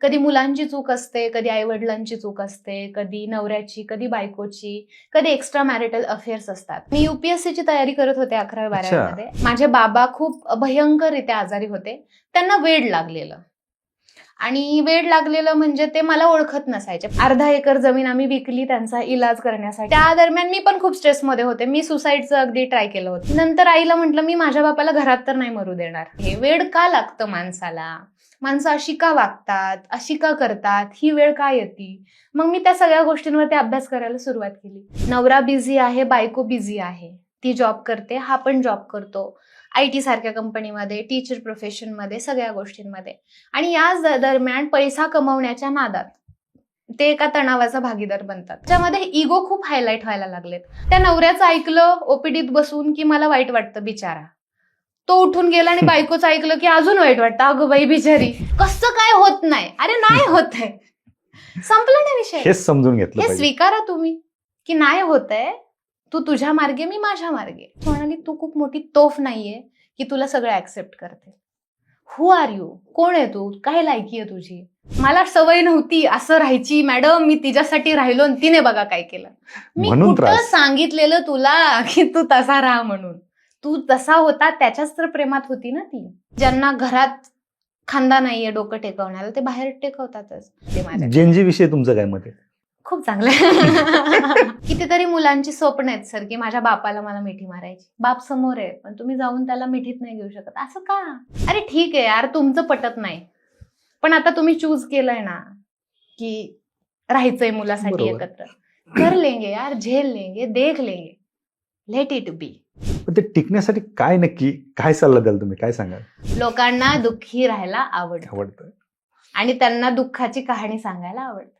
कधी मुलांची चूक असते, कधी आईवडिलांची चूक असते, कधी नवऱ्याची, कधी बायकोची, कधी एक्स्ट्रा मॅरिटल अफेअर्स असतात. मी UPSCची तयारी करत होते 11वी-12वी मध्ये. माझे बाबा खूप भयंकररित्या आजारी होते. त्यांना वेड लागलेलं. आणि वेड लागलेलं म्हणजे ते मला ओळखत नसायचे. अर्धा एकर जमीन आम्ही विकली त्यांचा इलाज करण्यासाठी. त्या दरम्यान मी पण खूप स्ट्रेसमध्ये होते. मी सुसाईडचं अगदी ट्राय केलं होतं. नंतर आईला म्हटलं मी माझ्या बापाला घरात तर नाही मरू देणार. हे वेड का लागतं माणसाला? माणसं अशी का वागतात, अशी का करतात, ही वेळ का येते? मग मी त्या सगळ्या गोष्टींवरती अभ्यास करायला सुरुवात केली. नवरा बिझी आहे, बायको बिझी आहे. ती जॉब करते, हा पण जॉब करतो. IT सारख्या कंपनीमध्ये, टीचर प्रोफेशनमध्ये, सगळ्या गोष्टींमध्ये. आणि या दरम्यान पैसा कमवण्याच्या नादात ते एका तणावाचा भागीदार बनतात. त्याच्यामध्ये इगो खूप हायलाईट व्हायला लागलेत. त्या नवऱ्याचं ऐकलं OPDत बसून की मला वाईट वाटतं बिचारा. तो उठून गेला आणि बायकोचं ऐकलं की अजून वाईट वाटतं, अगं बाई बिचारी, कसं काय होत नाही? अरे नाही होत आहे, संपलं ना विषय. हेच समजून घेतलं हे पाहिजे. स्वीकारा तुम्ही की नाही होत आहे, तू तुझ्या मार्गे मी माझ्या मार्गे. म्हणाली तू खूप मोठी तोफ नाहीये की तुला सगळं ऍक्सेप्ट करते. हु आर यू? कोण आहे तू? काय लायकी आहे तुझी? मला सवय नव्हती असं राहायची मॅडम, मी तिच्यासाठी राहिलो आणि तिने बघा काय केलं. मी कुठं सांगितलेलं तुला की तू तसा राहा म्हणून? तू तसा होता त्याच्याच तर प्रेमात होती ना ती. ज्यांना घरात खांदा नाहीये डोकं टेकवण्याला ते बाहेर टेकवतातच. ते माझ्या जेनजी विषयी तुमचं काय मत आहे? खूप चांगलं. कितीतरी मुलांची स्वप्न आहेत सर की माझ्या बापाला मला मिठी मारायची. बाप समोर आहे पण तुम्ही जाऊन त्याला मिठीत नाही घेऊ शकत. असं का? अरे ठीक आहे यार, तुमचं पटत नाही, पण आता तुम्ही चूज केलंय ना की राहायचंय मुलासाठी एकत्र, कर लेंगे यार, झेल लेंगे, देख लेंगे, लेट इट बी. पण ते टिकण्यासाठी काय नक्की काय सल्ला द्याल तुम्ही? काय सांगाल? लोकांना दुःखी राहायला आवडतं आणि त्यांना दुःखाची कहाणी सांगायला आवडतं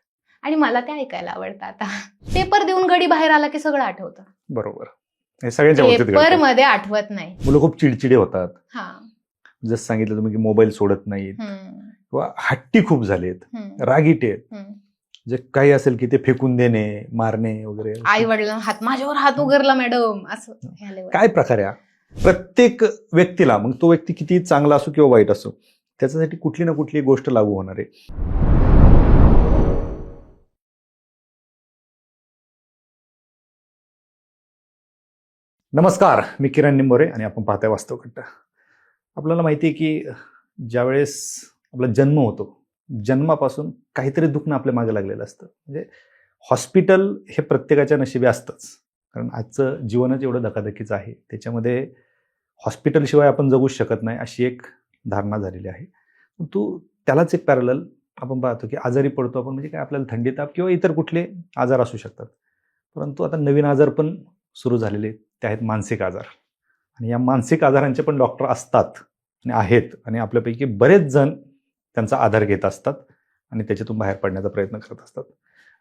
आणि मला ते ऐकायला आवडतं. आता पेपर देऊन गडी बाहेर आला की सगळं आठवतं. बरोबर. हे सगळ्यांच्या बाबतीत पेपर मध्ये आठवत नाही. मुलं खूप चिडचिडे होतात. हा, जसं सांगितलं तुम्ही की मोबाईल सोडत नाहीत किंवा हट्टी खूप झालेत, रागीट आहेत. जे काही असेल की ते फेकून देणे, मारणे वगैरे. आई वडिलांना माझ्यावर हात उघडला मॅडम, असं काय प्रकार आहे? प्रत्येक व्यक्तीला, मग तो व्यक्ती किती चांगला असो किंवा वाईट असो, त्याच्यासाठी कुठली ना कुठली गोष्ट लागू होणार आहे. नमस्कार, मी किरण निंबोरे आणि आपण पाहताय वास्तव कट्टा. आपल्याला माहिती आहे की ज्यावेळेस आपला जन्म होतो, जन्मापासून काहीतरी दुखणं आपल्या मागे लागलेलं असतं. म्हणजे हॉस्पिटल हे प्रत्येकाच्या नशिबी असतंच, कारण आजचं जीवनच एवढं धकाधकीचं आहे. त्याच्यामध्ये हॉस्पिटलशिवाय आपण जगूच शकत नाही अशी एक धारणा झालेली आहे. त्यालाच एक पॅरलल आपण पाहतो की आजारी पडतो आपण, म्हणजे काय आपल्याला थंडी ताप किंवा इतर कुठले आजार असू शकतात. परंतु आता नवीन आजार पण सुरू झालेले, ते आहेत मानसिक आजार. आणि या मानसिक आजारांचे पण डॉक्टर असतात आणि आहेत, आणि आपल्यापैकी बरेच जण त्यांचा आधार घेत असतात आणि त्याच्यातून बाहेर पडण्याचा प्रयत्न करत असतात.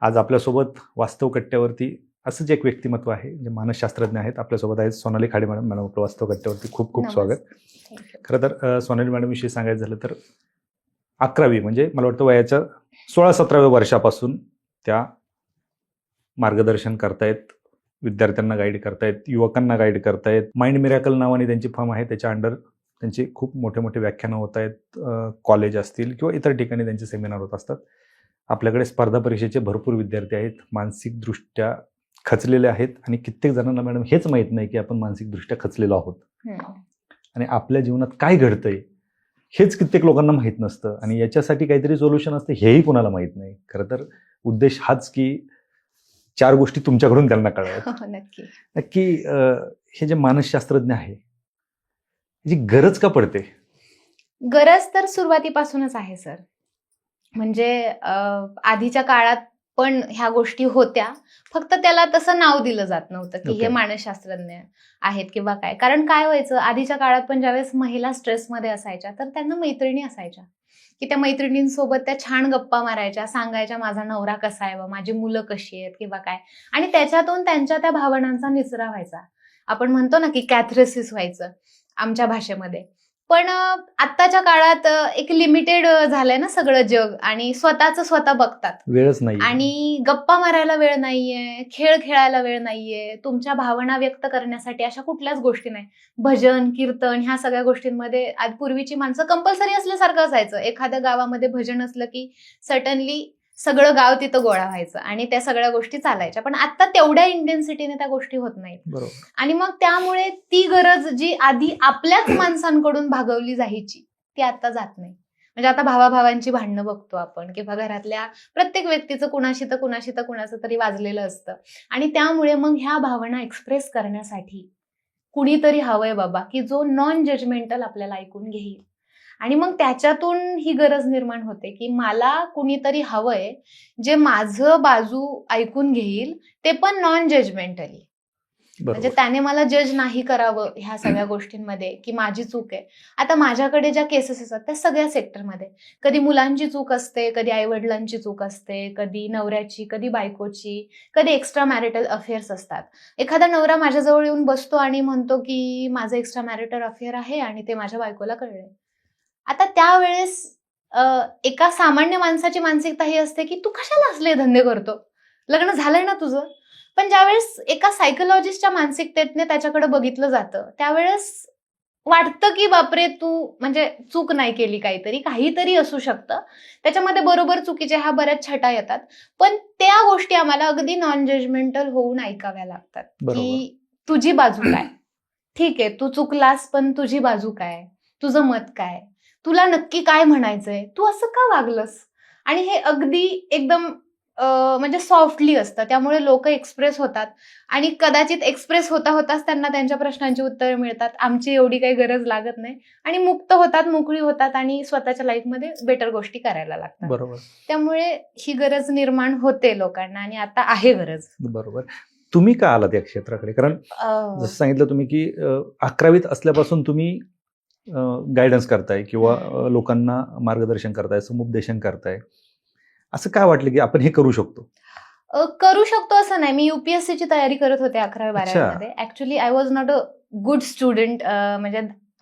आज आपल्यासोबत वास्तव कट्ट्यावरती असंच एक व्यक्तिमत्व आहे, जे मानसशास्त्रज्ञ आहेत. आपल्यासोबत आहेत सोनाली खाडे मॅडम. मॅडम आपलं वास्तव कट्ट्यावरती खूप खूप स्वागत. खरं तर सोनाली मॅडम विषयी सांगायचं झालं तर 11वी म्हणजे मला वाटतं वयाच्या 16-17व्या वर्षापासून त्या मार्गदर्शन करतायत, विद्यार्थ्यांना गाईड करतायत, युवकांना गाईड करतायत. माइंड मिरॅकल नावाने त्यांची फर्म आहे, त्याच्या अंडर त्यांची खूप मोठे मोठे व्याख्यानं होत आहेत. कॉलेज असतील किंवा इतर ठिकाणी त्यांचे सेमिनार होत असतात. आपल्याकडे स्पर्धा परीक्षेचे भरपूर विद्यार्थी आहेत, मानसिकदृष्ट्या खचलेले आहेत, आणि कित्येक जणांना मॅडम हेच माहीत नाही की आपण मानसिकदृष्ट्या खचलेलो आहोत आणि आपल्या जीवनात काय घडतंय हेच कित्येक लोकांना माहीत नसतं, आणि याच्यासाठी काहीतरी सोल्युशन असतं हेही कोणाला माहीत नाही. खरं तर उद्देश हाच की 4 गोष्टी तुमच्याकडून त्यांना कळाव्यात. नक्की हे जे मानसशास्त्रज्ञ आहे, याची गरज का पडते? गरज तर सुरुवातीपासूनच आहे सर. म्हणजे आधीच्या काळात पण ह्या गोष्टी होत्या, फक्त त्याला तसं नाव दिलं जात नव्हतं की हे मानसशास्त्रज्ञ आहेत किंवा काय. कारण काय व्हायचं, आधीच्या काळात पण ज्यावेळेस महिला स्ट्रेसमध्ये असायच्या तर त्यांना मैत्रिणी असायच्या की त्या मैत्रिणींसोबत त्या छान गप्पा मारायच्या, सांगायच्या माझा नवरा कसा आहे, माझी मुलं कशी आहेत किंवा काय, आणि त्याच्यातून त्यांच्या त्या भावनांचा निचरा व्हायचा. आपण म्हणतो ना की कॅथरेसिस व्हायचं आमच्या भाषेमध्ये. पण आत्ताच्या काळात एक लिमिटेड झालंय ना सगळं जग, आणि स्वतःच स्वतः बघतात. वेळच नाही. आणि गप्पा मारायला वेळ नाहीये, खेळ खेळायला वेळ नाहीये, तुमच्या भावना व्यक्त करण्यासाठी अशा कुठल्याच गोष्टी नाही. भजन, कीर्तन ह्या सगळ्या गोष्टींमध्ये आज पूर्वीची माणसं कंपल्सरी असल्यासारखं असायचं. एखाद्या गावामध्ये भजन असलं की सडनली सगळं गाव तिथं गोळा व्हायचं आणि त्या सगळ्या गोष्टी चालायच्या. पण आता तेवढ्या इंटेन्सिटीने त्या गोष्टी होत नाहीत. बरोबर. आणि मग त्यामुळे ती गरज जी आधी आपल्याच माणसांकडून भागवली जायची ती आता जात नाही. म्हणजे आता भावाभावांची भांडणं बघतो आपण, किंवा घरातल्या प्रत्येक व्यक्तीचं कुणाचं तरी वाजलेलं असतं. आणि त्यामुळे मग ह्या भावना एक्सप्रेस करण्यासाठी कुणीतरी हवंय बाबा, की जो नॉन जजमेंटल आपल्याला ऐकून घेईल. आणि मग त्याच्यातून ही गरज निर्माण होते की मला कुणीतरी हवंय जे माझं बाजू ऐकून घेईल, ते पण नॉन जजमेंटली. म्हणजे त्याने मला जज नाही करावं ह्या सगळ्या गोष्टींमध्ये की माझी चूक आहे. आता माझ्याकडे ज्या केसेस असतात त्या सगळ्या सेक्टरमध्ये कधी मुलांची चूक असते, कधी आईवडिलांची चूक असते, कधी नवऱ्याची, कधी बायकोची, कधी एक्स्ट्रा मॅरिटल अफेअर्स असतात. एखादा नवरा माझ्याजवळ येऊन बसतो आणि म्हणतो की माझं एक्स्ट्रा मॅरिटल अफेअर आहे आणि ते माझ्या बायकोला कळले. आता त्यावेळेस एका सामान्य माणसाची मानसिकता ही असते की तू कशाला असले धंदे करतो, लग्न झालंय ना तुझं. पण ज्यावेळेस एका सायकोलॉजिस्टच्या मानसिकतेने त्याच्याकडे बघितलं जातं त्यावेळेस वाटतं की बापरे तू म्हणजे चूक नाही केली, काहीतरी असू शकतं त्याच्यामध्ये. बरोबर चुकीचे ह्या बऱ्याच छटा येतात, पण त्या गोष्टी आम्हाला अगदी नॉन जजमेंटल होऊन ऐकाव्या लागतात की तुझी बाजू काय, ठीक आहे तू चुकलास पण तुझी बाजू काय, तुझं मत काय, तुला नक्की काय म्हणायचंय, तू असं का वागलंस. आणि हे अगदी एकदम म्हणजे सॉफ्टली असतं, त्यामुळे लोक एक्सप्रेस होतात आणि कदाचित एक्सप्रेस होताच त्यांना त्यांच्या प्रश्नांची उत्तरं मिळतात. आमची एवढी काही गरज लागत नाही आणि मुक्त होतात, मोकळी होतात आणि स्वतःच्या लाईफमध्ये बेटर गोष्टी करायला लागतात. बरोबर. त्यामुळे ही गरज निर्माण होते लोकांना आणि आता आहे गरज. बरोबर. तुम्ही का आलात या क्षेत्राकडे? कारण जसं सांगितलं तुम्ही की 11वीत असल्यापासून तुम्ही गायडन्स करताय किंवा लोकांना मार्गदर्शन करताय, समुपदेशन करताय. असं काय वाटलं की आपण हे करू शकतो असं नाही. मी युपीएससीची तयारी करत होते 11वी-12वी मध्ये. Actually I was not a good student. म्हणजे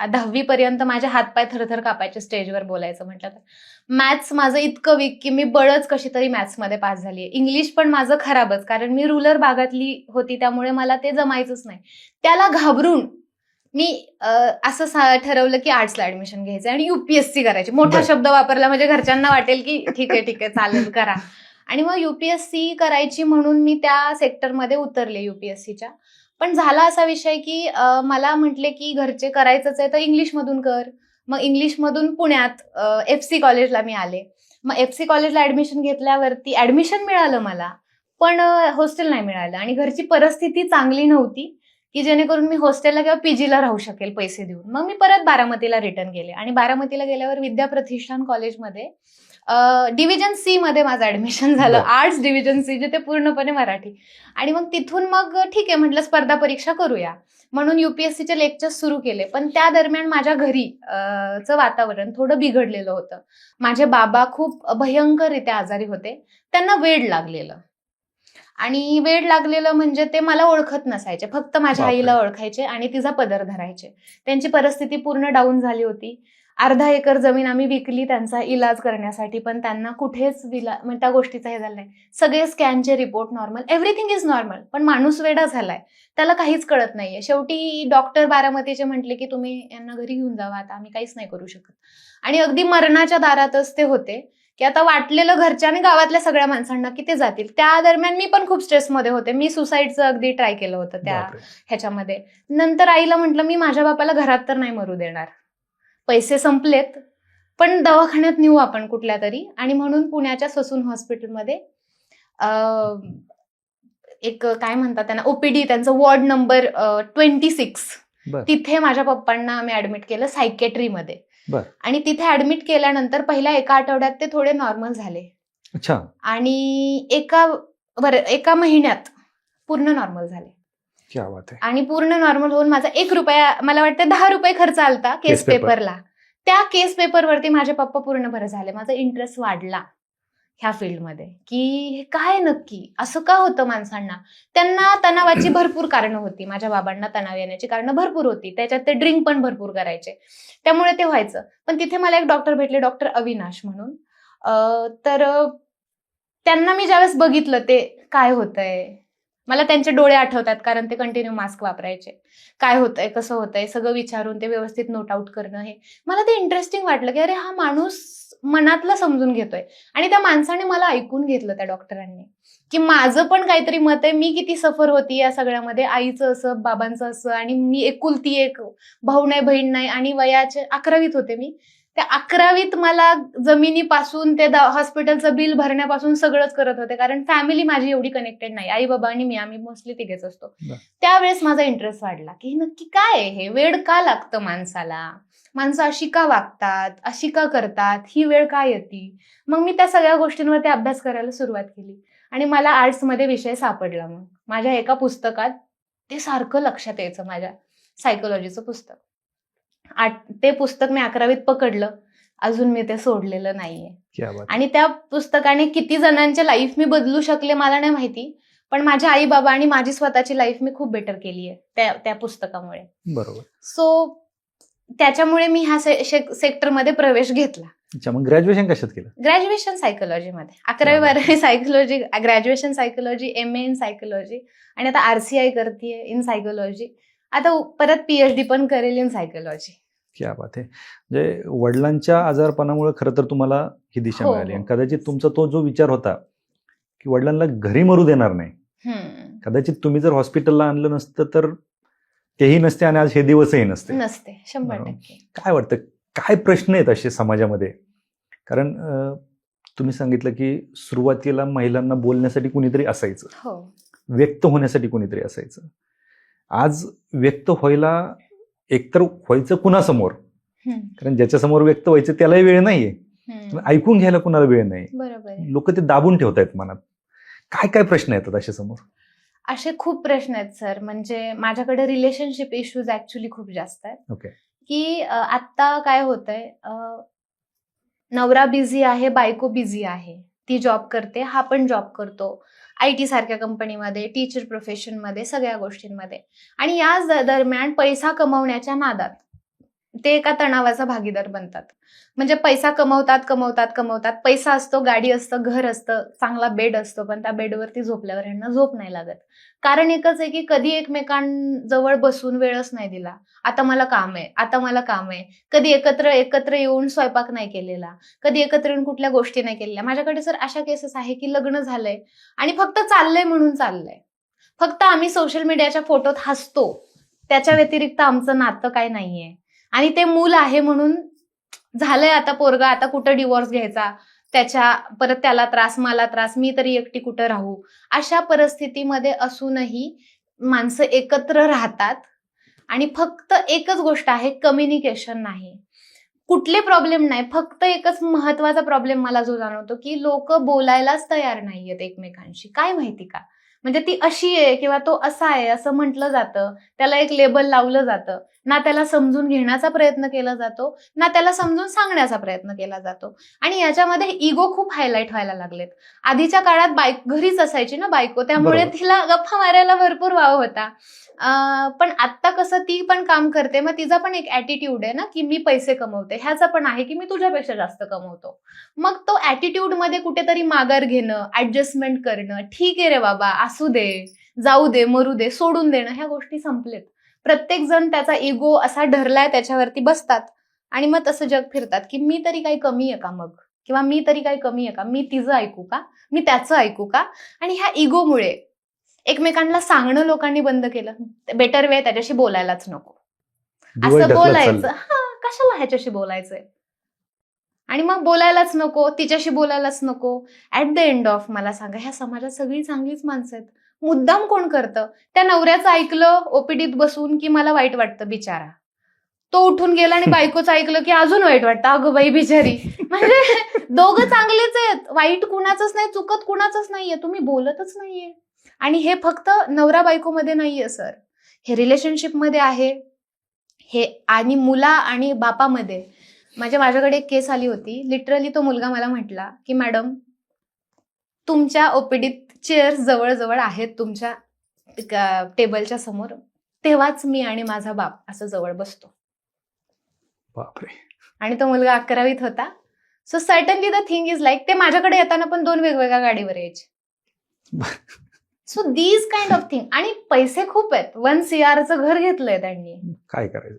10वी पर्यंत माझे हातपाय थरथर कापायचे स्टेजवर बोलायचं म्हटलं तर. मॅथ्स माझं इतकं वीक की मी बळच कशी तरी मॅथ्समध्ये पास झाली. इंग्लिश पण माझं खराबच, कारण मी रुरल भागातली होती त्यामुळे मला ते जमायचंच नाही. त्याला घाबरून मी असं ठरवलं की आर्ट्सला ऍडमिशन घ्यायचं आणि युपीएससी करायची. मोठा शब्द वापरला म्हणजे घरच्यांना वाटेल की ठीक आहे चालेल करा. आणि मग युपीएससी करायची म्हणून मी त्या सेक्टरमध्ये उतरले युपीएससीच्या. पण झाला असा विषय की मला म्हटले की घरचे करायचंच आहे तर इंग्लिशमधून कर. मग इंग्लिशमधून पुण्यात FC कॉलेजला मी आले. मग FC कॉलेजला ऍडमिशन घेतल्यावरती ऍडमिशन मिळालं मला, पण हॉस्टेल नाही मिळालं आणि घरची परिस्थिती चांगली नव्हती की जेणेकरून मी हॉस्टेलला किंवा पीजीला राहू शकेल पैसे देऊन. मग मी परत बारामतीला रिटर्न गेले आणि बारामतीला गेल्यावर विद्याप्रतिष्ठान कॉलेजमध्ये डिव्हिजन C मध्ये माझं ऍडमिशन झालं. आर्ट्स डिव्हिजन C, जिथे पूर्णपणे मराठी. आणि मग तिथून मग ठीक आहे म्हटलं स्पर्धा परीक्षा करूया म्हणून युपीएससीचे लेक्चर्स सुरू केले. पण त्या दरम्यान माझ्या घरी चं वातावरण थोडं बिघडलेलं होतं. माझे बाबा खूप भयंकररित्या आजारी होते, त्यांना वेड लागलेलं. आणि वेड लागलेलं म्हणजे ते मला ओळखत नसायचे, फक्त माझ्या आईला ओळखायचे आणि तिचा पदर धरायचे. त्यांची परिस्थिती पूर्ण डाऊन झाली होती. 1/2 एकर जमीन आम्ही विकली त्यांचा इलाज करण्यासाठी, पण त्यांना कुठेच म्हणजे त्या गोष्टीचा हे झालं नाही. सगळे स्कॅनचे report normal, everything is normal, पण माणूस वेडा झालाय, त्याला काहीच कळत नाहीये. शेवटी डॉक्टर बारामतीचे म्हटले की तुम्ही यांना घरी घेऊन जावा, आता आम्ही काहीच नाही करू शकत. आणि अगदी मरणाच्या दारातच ते होते की आता वाटलेलं घरच्या आणि गावातल्या सगळ्या माणसांना की ते जातील. त्या दरम्यान मी पण खूप स्ट्रेसमध्ये होते. मी सुसाईडचं अगदी ट्राय केलं होतं त्या ह्याच्यामध्ये. नंतर आईला म्हटलं मी माझ्या बापाला घरात तर नाही मरू देणार, पैसे संपलेत पण दवाखान्यात नेऊ आपण कुठल्या तरी. आणि म्हणून पुण्याच्या ससून हॉस्पिटलमध्ये एक काय म्हणतात त्यांना OPD, त्यांचं वॉर्ड नंबर 26, तिथे माझ्या पप्पांना आम्ही ऍडमिट केलं सायकेट्रीमध्ये. आणि तिथे ऍडमिट केल्यानंतर पहिल्या एका आठवड्यात ते थोडे नॉर्मल झाले. अच्छा. आणि एका महिन्यात पूर्ण नॉर्मल झाले. क्या बात आहे. आणि पूर्ण नॉर्मल होऊन माझा 1 रुपया, मला वाटतं 10 रुपये खर्च आलता केस पेपरला. त्या केस पेपरवरती माझे पप्पा पूर्ण बरे झाले. माझा इंटरेस्ट वाढला ह्या फील्डमध्ये, की हे काय नक्की असं का होतं माणसांना. त्यांना तणावाची भरपूर कारणं होती. माझ्या बाबांना तणाव येण्याची कारणं भरपूर होती. त्याच्यात ते ड्रिंक पण भरपूर करायचे, त्यामुळे ते व्हायचं. पण तिथे मला एक डॉक्टर भेटले, डॉक्टर अविनाश म्हणून. तर त्यांना मी ज्यावेळेस बघितलं ते काय होतंय, मला त्यांचे डोळे आठवतात, कारण ते कंटिन्यू मास्क वापरायचे. काय होतंय, कसं होतंय, सगळं विचारून ते व्यवस्थित नोट आउट करणं, हे मला ते इंटरेस्टिंग वाटलं, की अरे हा माणूस मनातलं समजून घेतोय. आणि त्या माणसाने मला ऐकून घेतलं, त्या डॉक्टरांनी, की माझं पण काहीतरी मत आहे, मी किती सफर होती या सगळ्यामध्ये, आईचं असं, बाबांचं असं, आणि मी एकुलती एक, भाऊ नाही बहीण नाही, आणि वयाचे 11वीत होते मी. त्या 11वीत मला जमिनीपासून ते हॉस्पिटलचं बिल भरण्यापासून सगळंच करत होते, कारण फॅमिली माझी एवढी कनेक्टेड नाही. आई बाबा आणि मी, आम्ही मोस्टली तिघेच असतो. त्यावेळेस माझा इंटरेस्ट वाढला, की नक्की काय आहे हे, वेळ का लागतं माणसाला, माणसं अशी का वागतात, अशी का करतात, ही वेळ का येते. मग मी त्या सगळ्या गोष्टींवरती अभ्यास करायला सुरुवात केली, आणि मला आर्ट्समध्ये विषय सापडला. मग माझ्या एका पुस्तकात ते सारखं लक्षात यायचं, माझ्या सायकोलॉजीचं पुस्तक. ते पुस्तक मी 11वीत पकडलं, अजून मी ते सोडलेलं नाहीये. आणि त्या पुस्तकाने किती जणांच्या लाईफ मी बदलू शकले मला नाही माहिती, पण माझ्या आई बाबा आणि माझी स्वतःची लाईफ मी खूप बेटर केली आहे त्या पुस्तकामुळे. बरोबर. सो त्याच्यामुळे मी ह्या सेक्टरमध्ये प्रवेश घेतला. अच्छा, मग ग्रॅज्युएशन कशात केलं? ग्रॅज्युएशन सायकोलॉजीमध्ये, 11वी-12वी psychology, graduation psychology, MA in psychology, आणि आता RCI करतेय इन सायकोलॉजी. आता परत PhD पण करेल इन सायकोलॉजी. क्या बात आहे. म्हणजे वडिलांच्या आजारपणामुळे खरं तर तुम्हाला ही दिशा मिळाली, आणि कदाचित तुमचा तो जो विचार होता की वडिलांना घरी मरू देणार नाही, कदाचित तुम्ही जर हॉस्पिटलला आणलं नसतं तर तेही नसते, आणि आज हे दिवसही नसते. 100%. काय वाटतं, काय प्रश्न आहेत असे समाजामध्ये? कारण तुम्ही सांगितलं की सुरुवातीला महिलांना बोलण्यासाठी कुणीतरी असायचं, व्यक्त होण्यासाठी कुणीतरी असायचं. आज व्यक्त व्हायला एकतर व्हायचं कुणासमोर, कारण ज्याच्यासमोर व्यक्त व्हायचं त्यालाही वेळ नाहीये, ऐकून घ्यायला कुणाला वेळ नाही. लोक ते दाबून ठेवतायत मनात. काय काय प्रश्न येतात अशा समोर? असे खूप प्रश्न आहेत सर. म्हणजे माझ्याकडे रिलेशनशिप इश्यूज ऍक्च्युली खूप जास्त आहेत. की आता काय होतंय, नवरा बिझी आहे, बायको बिझी आहे, ती जॉब करते, हा पण जॉब करतो, IT सारख्या कंपनीमध्ये, टीचर प्रोफेशनमध्ये, सगळ्या गोष्टींमध्ये. आणि या दरम्यान पैसा कमवण्याच्या नादात ते एका तणावाचा भागीदार बनतात. म्हणजे पैसा कमवतात, पैसा असतो, गाडी असतं, घर असतं, चांगला बेड असतो, पण त्या बेडवरती झोपल्यावर ह्यांना झोप नाही लागत. कारण एकच आहे की कधी एकमेकांजवळ बसून वेळच नाही दिला. आता मला काम आहे. कधी एकत्र येऊन स्वयंपाक नाही केलेला, कधी एकत्र येऊन कुठल्या गोष्टी नाही केलेल्या. माझ्याकडे सर अशा केसेस आहे की लग्न झालंय आणि फक्त चाललंय म्हणून चाललंय, फक्त आम्ही सोशल मीडियाच्या फोटोत हसतो, त्याच्या व्यतिरिक्त आमचं नातं काय नाहीये. आणि ते मूल आहे म्हणून झालंय आता पोरगा, आता कुठं डिवोर्स घ्यायचा, परत त्याला त्रास, मला त्रास, मी तरी एकटी कुठं राहू. अशा परिस्थितीमध्ये असूनही माणसं एकत्र राहतात, आणि फक्त एकच गोष्ट आहे, कम्युनिकेशन नाही. कुठले प्रॉब्लेम नाही, फक्त एकच महत्वाचा प्रॉब्लेम मला जो जाणवतो की लोक बोलायलाच तयार नाहीयेत एकमेकांशी. काय माहिती का? म्हणजे ती अशी आहे किंवा तो असा आहे असं म्हटलं जातं, त्याला एक लेबल लावलं जातं. ना त्याला समजून घेण्याचा प्रयत्न केला जातो, ना त्याला समजून सांगण्याचा प्रयत्न केला जातो. आणि याच्यामध्ये इगो खूप हायलाईट व्हायला लागलेत. आधीच्या काळात घरीच असायची ना बायको, त्यामुळे तिला गप्पा मारायला भरपूर वाव होता. पण आता कसं, ती पण काम करते, मग तिचा पण एक ऍटिट्यूड आहे ना की मी पैसे कमवते, ह्याचा पण आहे की मी तुझ्यापेक्षा जास्त कमवतो. मग तो ऍटिट्यूड मध्ये कुठेतरी माघार घेणं, ऍडजस्टमेंट करणं, ठीक आहे रे बाबा, असू दे, जाऊ दे, मरू दे, सोडून देणं, ह्या गोष्टी संपलेत. प्रत्येक जण त्याचा इगो असा धरलाय, त्याच्यावरती बसतात, आणि मग तसं जग फिरतात की मी तरी काही कमी आहे का मग, किंवा मी तरी काही कमी आहे का, मी तिचं ऐकू का, मी त्याचं ऐकू का. आणि ह्या इगोमुळे एकमेकांना सांगणं लोकांनी बंद केलं. बेटर वे, त्याच्याशी बोलायलाच नको, असं बोलायचं, कशाला ह्याच्याशी बोलायचंय, आणि मग बोलायलाच नको, तिच्याशी बोलायलाच नको. ऍट द एंड ऑफ मला सांगा, ह्या समाजात सगळी चांगलीच माणसं आहेत. मुद्दाम कोण करतं? त्या नवऱ्याचं ऐकलं ओपीडीत बसून की मला वाईट वाटतं बिचारा, तो उठून गेला, आणि बायकोचं ऐकलं की अजून वाईट वाटतं, अगं बाई बिचारी. म्हणजे दोघं चांगलेच आहेत, वाईट कुणाचंच नाही, चुकत कुणाचंच नाहीये, तुम्ही बोलतच नाहीये. आणि हे फक्त नवरा बायको मध्ये नाहीये सर, हे रिलेशनशिप मध्ये आहे, हे आणि मुला आणि बापामध्ये. माझ्याकडे एक केस आली होती. लिटरली तो मुलगा मला म्हटला की मॅडम, तुमच्या ओपीडीत चेअर्स जवळजवळ आहेत तुमच्या टेबलच्या समोर, तेव्हाच मी आणि माझा बाप असं जवळ बसतो. बापरे. आणि तो मुलगा 11वीत होता. So certainly the thing is like, ते माझ्याकडे येताना पण 2 वेगवेगळ्या गाडीवर यायचे. So these kind of thing. आणि पैसे खूप आहेत, 1 CRचं घर घेतलंय त्यांनी. काय करायचं.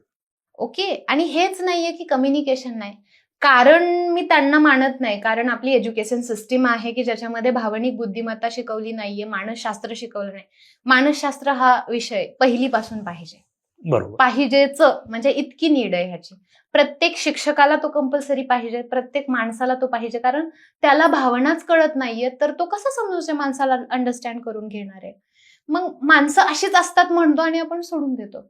ओके. आणि हेच नाहीये की कम्युनिकेशन नाही. कारण मी त्यांना मानत नाही, कारण आपली एज्युकेशन सिस्टीम आहे की ज्याच्यामध्ये भावनिक बुद्धिमत्ता शिकवली नाहीये, मानसशास्त्र शिकवलं नाही. मानसशास्त्र हा विषय पहिलीपासून पाहिजे. बरोबर. पाहिजेच, म्हणजे इतकी नीड आहे ह्याची. प्रत्येक शिक्षकाला तो कंपल्सरी पाहिजे, प्रत्येक माणसाला तो पाहिजे. कारण त्याला भावनाच कळत नाहीये तर तो कसा समजूच्या माणसाला अंडरस्टँड करून घेणार आहे. मग माणसं अशीच असतात म्हणतो आणि आपण सोडून देतो.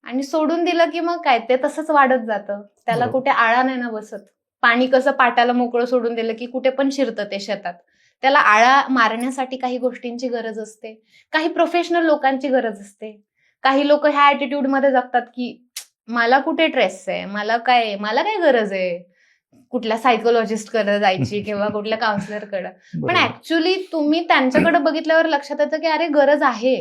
आणि सोडून दिलं की मग काय, ते तसंच वाढत जातं. त्याला बरोबर. कुठे आळा नाही ना बसत. पाणी कसं पाटाला मोकळं सोडून दिलं की कुठे पण शिरतं ते शेतात. त्याला आळा मारण्यासाठी काही गोष्टींची गरज असते, काही प्रोफेशनल लोकांची गरज असते. काही लोक ह्या ऍटिट्यूड मध्ये जगतात की मला कुठे स्ट्रेस आहे, मला काय गरज आहे कुठल्या सायकोलॉजिस्टकडे जायची किंवा कुठल्या काउन्सिलरकडे. पण बरोबर. ऍक्च्युली तुम्ही त्यांच्याकडे बघितल्यावर लक्षात येतं की अरे गरज आहे,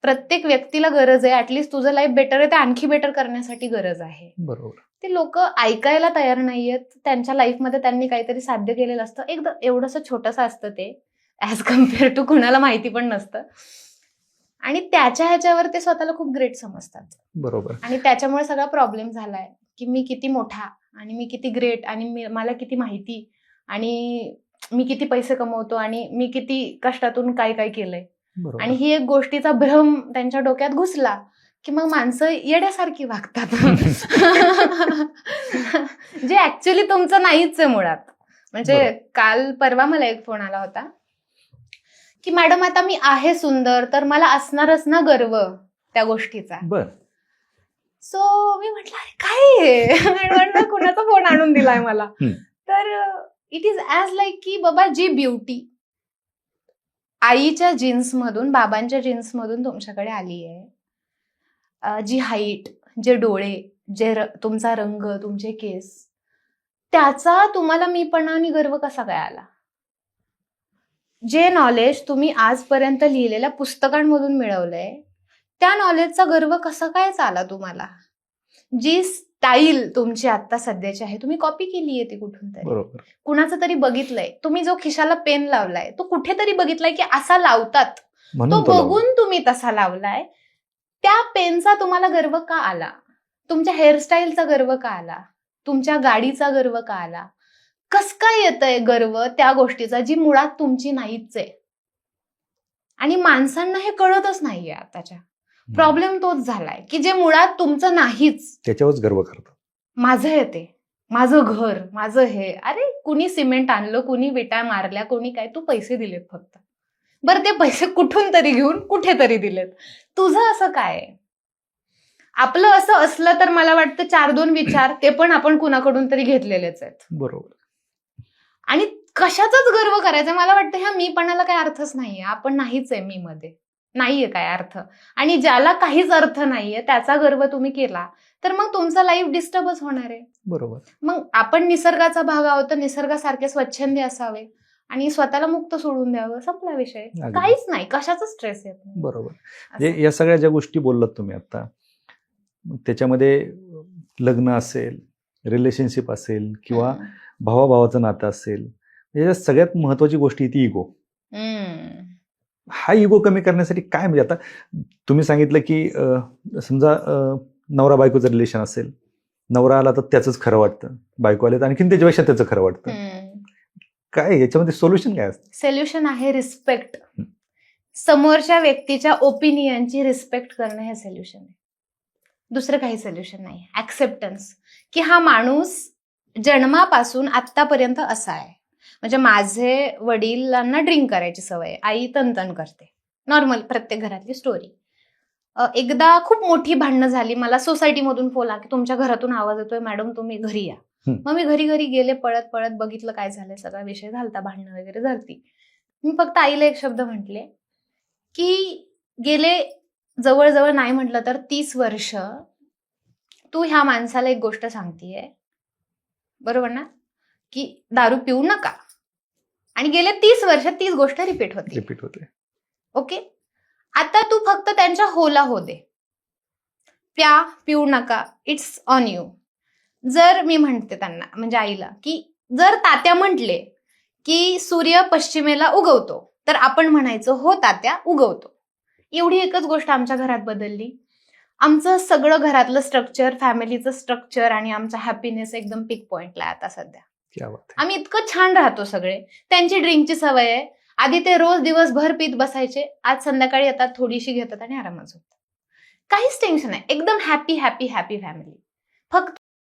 प्रत्येक व्यक्तीला गरज आहे. ऍटलिस्ट तुझं लाईफ बेटर आहे ते आणखी बेटर करण्यासाठी गरज आहे. बरोबर. ते लोक ऐकायला तयार नाहीयेत. त्यांच्या लाईफमध्ये त्यांनी काहीतरी साध्य केलेलं असतं, एकदम एवढंसं छोटंसं असतं ते, ऍज कम्पेअर टू कुणाला माहिती पण नसतं. आणि त्याच्या ह्याच्यावर ते स्वतःला खूप ग्रेट समजतात. बरोबर. आणि त्याच्यामुळे सगळा प्रॉब्लेम झालाय की मी किती मोठा आणि मी किती ग्रेट आणि मला किती माहिती आणि मी किती पैसे कमवतो आणि मी किती कष्टातून काय काय केलंय. बरोबर. आणि ही एक गोष्टीचा भ्रम त्यांच्या डोक्यात घुसला की मग माणसं येड्यासारखी वागतात. जे ऍक्च्युली तुमचं नाहीच आहे मुळात. म्हणजे बरोबर. काल परवा मला एक फोन आला होता की मॅडम आता मी आहे सुंदर तर मला असणारच ना गर्व त्या गोष्टीचा. बर. सो मी म्हटलं अरे काय म्हटलं कुणाचा फोन आणून दिलाय मला. तर इट इज ऍज लाईक की बाबा जी ब्युटी आईच्या जीन्स मधून बाबांच्या जीन्स मधून तुमच्याकडे आली आहे, जी हाईट, जे डोळे, जे तुमचा रंग, तुमचे केस, त्याचा तुम्हाला मीपणा आणि गर्व कसा काय आला. जे नॉलेज तुम्ही आजपर्यंत लिहिलेल्या पुस्तकांमधून मिळवलंय त्या नॉलेजचा गर्व कसा काय आला तुम्हाला. जी स्टाईल तुमची आता सध्याची आहे तुम्ही कॉपी केली आहे ती कुठून तरी, बरोबर. कुणाचं तरी बघितलंय. तुम्ही जो खिशाला पेन लावलाय तो कुठेतरी बघितलाय की असा लावतात, तो बघून तुम्ही तसा लावलाय. त्या पेनचा तुम्हाला गर्व का आला, तुमच्या हेअरस्टाईलचा गर्व का आला, तुमच्या गाडीचा गर्व का आला. कस काय येतंय गर्व त्या गोष्टीचा जी मुळात तुमची नाहीच आहे. आणि माणसांना हे कळतच नाहीये आताच्या. प्रॉब्लेम तोच झालाय की जे मुळात तुमचं नाहीच त्याच्यावरच गर्व करतात. माझं येते, माझं घर, माझं हे. अरे कुणी सिमेंट आणलं, कुणी विटा मारल्या, कोणी काय, तू पैसे दिलेत फक्त. बरं ते पैसे कुठून तरी घेऊन कुठेतरी दिलेत. तुझं असं काय. आपलं असं असलं तर मला वाटतं 4-2 विचार ते पण आपण कुणाकडून तरी घेतलेलेच आहेत. बरोबर. आणि कशाचाच गर्व करायचा. मला वाटतं ह्या मीपणाला काही अर्थच नाहीये. आपण नाहीच आहे मी मध्ये, नाहीये काय अर्थ. आणि ज्याला काहीच अर्थ नाहीये त्याचा गर्व तुम्ही केला तर मग तुमचं लाईफ डिस्टर्बच होणार आहे. बरोबर. मग आपण निसर्गाचा भाग आहोत तर निसर्गासारखे स्वच्छंदी असावे आणि स्वतःला मुक्त सोडून द्यावं, संपला विषय. काहीच नाही, कशाचा स्ट्रेस येत नाही. बरोबर. म्हणजे या सगळ्या ज्या गोष्टी बोललात तुम्ही आता, त्याच्यामध्ये लग्न असेल, रिलेशनशिप असेल किंवा भावाभावाचं नातं असेल, या सगळ्यात महत्वाची गोष्ट ती इगो. हा इगो कमी करण्यासाठी काय, म्हणजे आता तुम्ही सांगितलं की समजा नवरा बायकोचं रिलेशन असेल, नवरा आला तर त्याचंच खरं वाटतं, बायको आले तर आणखीन त्याच्यापेक्षा त्याचं खरं वाटतं. काय याच्यामध्ये सोल्युशन काय असतं. सोल्युशन आहे रिस्पेक्ट. समोरच्या व्यक्तीच्या ओपिनियनची रिस्पेक्ट करणं हे सोल्युशन आहे. दुसरं काही सोल्युशन नाही. ऍक्सेप्टन्स की हा माणूस जन्मापासून आतापर्यंत असा आहे. म्हणजे माझे वडिलांना ड्रिंक करायची सवय, आई तनतन करते, नॉर्मल प्रत्येक घरातली स्टोरी. एकदा खूप मोठी भांडणं झाली, मला सोसायटीमधून फोन आला की तुमच्या घरातून आवाज येतोय मॅडम तुम्ही घरी या. मग मी घरी गेले, पळत पळत बघितलं काय झालंय, सगळा विषय झालता, भांडणं वगैरे झालती. मी फक्त आईला एक शब्द म्हटले की गेले जवळजवळ नाही म्हटलं तर 30 वर्ष तू ह्या माणसाला एक गोष्ट सांगतीये, बरोबर ना, की दारू पिऊ नका, आणि गेल्या 30 वर्षात तीच गोष्ट रिपीट होते. ओके, आता तू फक्त त्यांच्या होला हो दे, पिऊ नका, इट्स ऑन यू. जर मी म्हणते त्यांना, म्हणजे आईला, की जर तात्या म्हटले की सूर्य पश्चिमेला उगवतो, तर आपण म्हणायचं हो तात्या उगवतो. एवढी एकच गोष्ट आमच्या घरात बदलली. आमचं सगळं घरातलं स्ट्रक्चर, फॅमिलीचं स्ट्रक्चर आणि आमचा हॅपीनेस एकदम पिक पॉइंटला आहे आता सध्या. आम्ही इतकं छान राहतो सगळे. त्यांची ड्रिंकची सवय आहे. आधी ते रोज दिवसभर पीत बसायचे, आज संध्याकाळी येतात, थोडीशी घेतात आणि आरामात झोपतात. काहीच टेन्शन नाही, एकदम हॅपी हॅपी हॅपी फॅमिली. फक्त